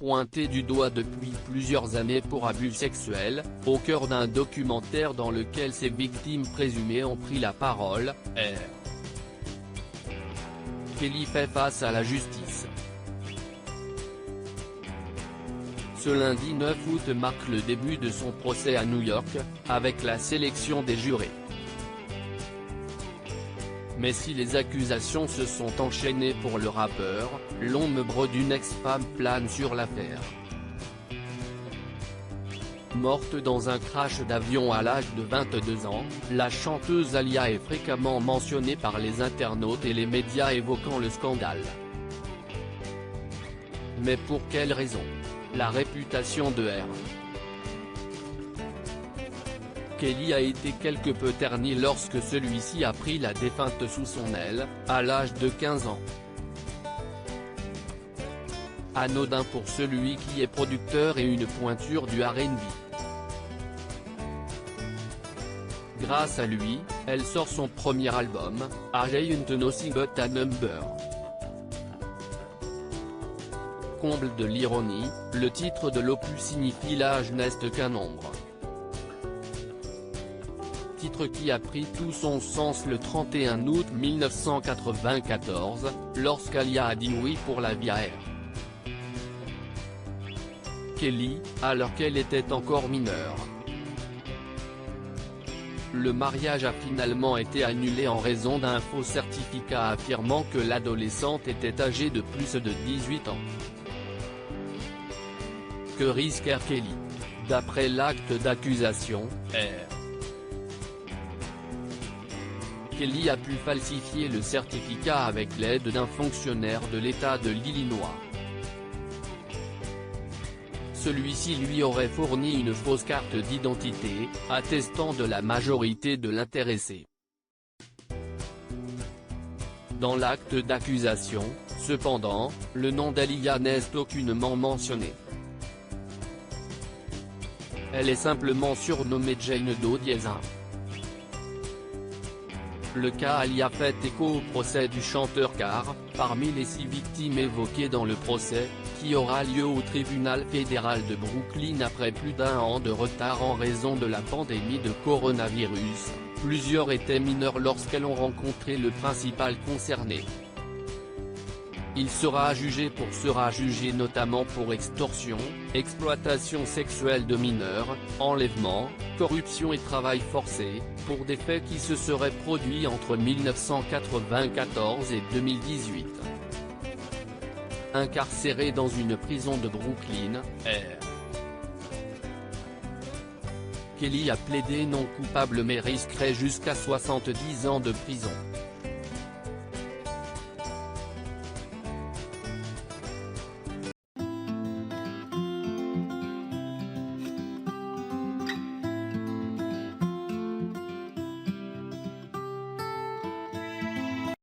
pointée du doigt depuis plusieurs années pour abus sexuels, au cœur d'un documentaire dans lequel ses victimes présumées ont pris la parole. Kelly fait face à la justice. Ce lundi 9 août marque le début de son procès à New York, avec la sélection des jurés. Mais si les accusations se sont enchaînées pour le rappeur, l'ombre d'une ex-femme plane sur l'affaire. Morte dans un crash d'avion à l'âge de 22 ans, la chanteuse Aaliyah est fréquemment mentionnée par les internautes et les médias évoquant le scandale. Mais pour quelle raison? La réputation de R. Kelly a été quelque peu ternie lorsque celui-ci a pris la défunte sous son aile, à l'âge de 15 ans. Anodin pour celui qui est producteur et une pointure du R&B. Grâce à lui, elle sort son premier album, I Ain't Nothing But a Number. Comble de l'ironie, le titre de l'opus signifie l'âge n'est qu'un nombre. Titre qui a pris tout son sens le 31 août 1994, lorsqu'Aaliyah a dit oui pour la vie à R. Kelly, alors qu'elle était encore mineure. Le mariage a finalement été annulé en raison d'un faux certificat affirmant que l'adolescente était âgée de plus de 18 ans. Que risque R. Kelly? D'après l'acte d'accusation, Kelly a pu falsifier le certificat avec l'aide d'un fonctionnaire de l'État de l'Illinois. Celui-ci lui aurait fourni une fausse carte d'identité, attestant de la majorité de l'intéressé. Dans l'acte d'accusation, cependant, le nom d'Aaliyah n'est aucunement mentionné. Elle est simplement surnommée Jane Doe dièse 1. Le cas Aaliyah fait écho au procès du chanteur car, parmi les 6 victimes évoquées dans le procès, qui aura lieu au tribunal fédéral de Brooklyn après plus d'un an de retard en raison de la pandémie de coronavirus, plusieurs étaient mineurs lorsqu'elles ont rencontré le principal concerné. Il sera jugé notamment pour extorsion, exploitation sexuelle de mineurs, enlèvement, corruption et travail forcé, pour des faits qui se seraient produits entre 1994 et 2018. Incarcéré dans une prison de Brooklyn, Kelly a plaidé non coupable mais risquerait jusqu'à 70 ans de prison.